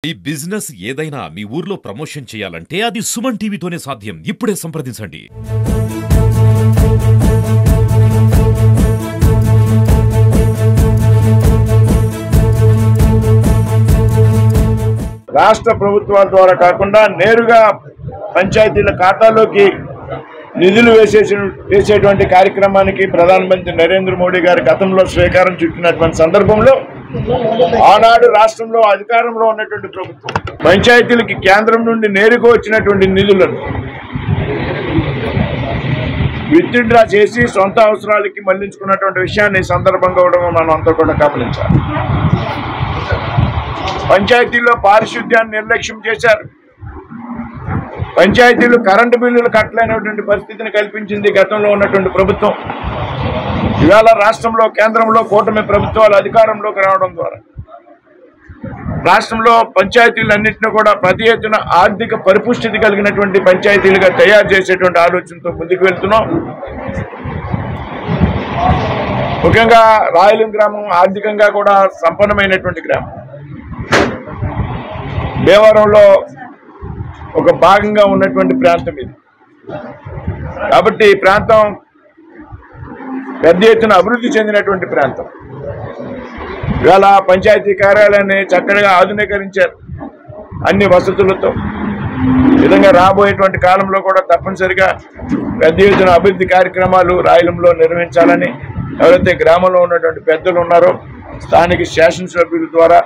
ఈ బిజినెస్ ఏదైనా మీ ఊర్లో ప్రమోషన్ చేయాలంటే అది సుమన్ టీవీతోనే సాధ్యం. ఇప్పుడే సంప్రదించండి. రాష్ట్ర ప్రభుత్వాల ద్వారా కాకుండా నేరుగా పంచాయతీల ఖాతాలోకి నిధులు వేసేటువంటి కార్యక్రమానికి ప్రధానమంత్రి నరేంద్ర మోడీ గారు గతంలో శ్రీకారం చుట్టినటువంటి సందర్భంలో ఆనాడు రాష్ట్రంలో అధికారంలో ఉన్నటువంటి ప్రభుత్వం పంచాయతీలకి కేంద్రం నుండి నేరుగా వచ్చినటువంటి నిధులను విత్డ్రా చేసి సొంత అవసరాలకి మళ్లించుకున్నటువంటి విషయాన్ని సందర్భంగా మనం అంతా కూడా గమనించాలి. పంచాయతీల్లో పారిశుద్ధ్యాన్ని నిర్లక్ష్యం చేశారు. పంచాయతీలు కరెంటు బిల్లులు కట్టలేనటువంటి పరిస్థితిని కల్పించింది గతంలో ఉన్నటువంటి ప్రభుత్వం. ఇవాళ రాష్ట్రంలో కేంద్రంలో కూటమి ప్రభుత్వాలు అధికారంలోకి రావడం ద్వారా రాష్ట్రంలో పంచాయతీలన్నింటినీ కూడా ప్రతి ఎత్తున ఆర్థిక పరిపుష్టి కలిగినటువంటి పంచాయతీలుగా తయారు చేసేటువంటి ఆలోచనతో ముందుకు వెళ్తున్నాం. ముఖ్యంగా రాయలం గ్రామం ఆర్థికంగా కూడా సంపన్నమైనటువంటి గ్రామం. దేవరంలో ఒక భాగంగా ఉన్నటువంటి ప్రాంతం ఇది. కాబట్టి ఈ ప్రాంతం పెద్ద ఎత్తున అభివృద్ధి చెందినటువంటి ప్రాంతం. ఇవాళ పంచాయతీ కార్యాలయాన్ని చక్కగా ఆధునీకరించారు అన్ని వసతులతో. విధంగా రాబోయేటువంటి కాలంలో కూడా తప్పనిసరిగా పెద్ద ఎత్తున అభివృద్ధి కార్యక్రమాలు రాయలంలో నిర్వహించాలని ఎవరైతే గ్రామంలో ఉన్నటువంటి పెద్దలు ఉన్నారో స్థానిక శాసనసభ్యుల ద్వారా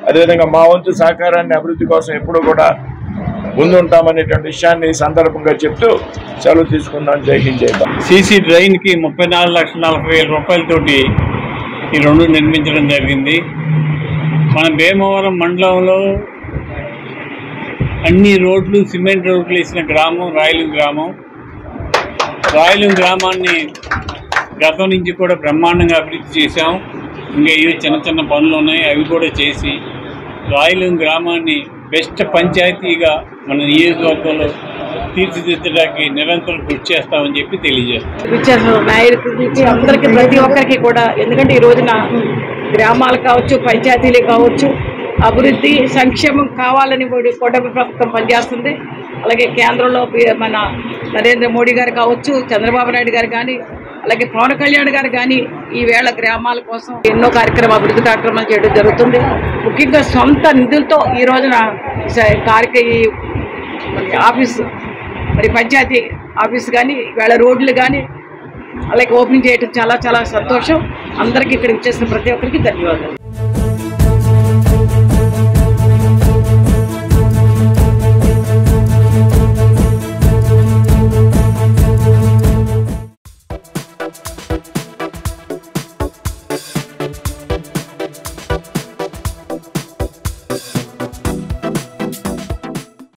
అదేవిధంగా మా వంతు సహకారాన్ని అభివృద్ధి కోసం ఎప్పుడూ కూడా ముందుంటామనేటువంటి విషయాన్ని సందర్భంగా చెప్తూ సెలవు తీసుకుందాం. జై హింద్, జై భారత్. సీసీ డ్రైన్కి 34,40,000 రూపాయలతోటి ఈ రెండు నిర్మించడం జరిగింది. మన భీమవరం మండలంలో అన్ని రోడ్లు సిమెంట్ రోడ్లు వేసిన గ్రామం రాయలం గ్రామం. రాయలం గ్రామాన్ని గతం నుంచి కూడా బ్రహ్మాండంగా అభివృద్ధి చేశాం. ఇంకా ఇవి చిన్న చిన్న పనులు ఉన్నాయి, అవి కూడా చేసి రాయలం గ్రామాన్ని బెస్ట్ పంచాయతీగా మన నియోజకవర్గంలో తీర్చిదిద్దడానికి నిరంతరం కృషి చేస్తామని చెప్పి తెలియజేస్తాం. నాయకులకి అందరికీ ప్రతి ఒక్కరికి కూడా, ఎందుకంటే ఈ రోజున గ్రామాలు కావచ్చు పంచాయతీలు కావచ్చు అభివృద్ధి సంక్షేమం కావాలని కూటమి ప్రభుత్వం పనిచేస్తుంది. అలాగే కేంద్రంలో మన నరేంద్ర మోడీ గారు కావచ్చు, చంద్రబాబు నాయుడు గారు కానీ, అలాగే పవన్ కళ్యాణ్ గారు కానీ ఈవేళ గ్రామాల కోసం ఎన్నో అభివృద్ధి కార్యక్రమాలు చేయడం జరుగుతుంది. ముఖ్యంగా సొంత నిధులతో ఈ రోజున ఆఫీసు మరి పంచాయతీ ఆఫీసు కానీ ఈవేళ రోడ్లు కానీ అలాగే ఓపెనింగ్ చేయడం చాలా చాలా సంతోషం. అందరికీ ఇక్కడ ఇచ్చేసిన ప్రతి ఒక్కరికి ధన్యవాదాలు.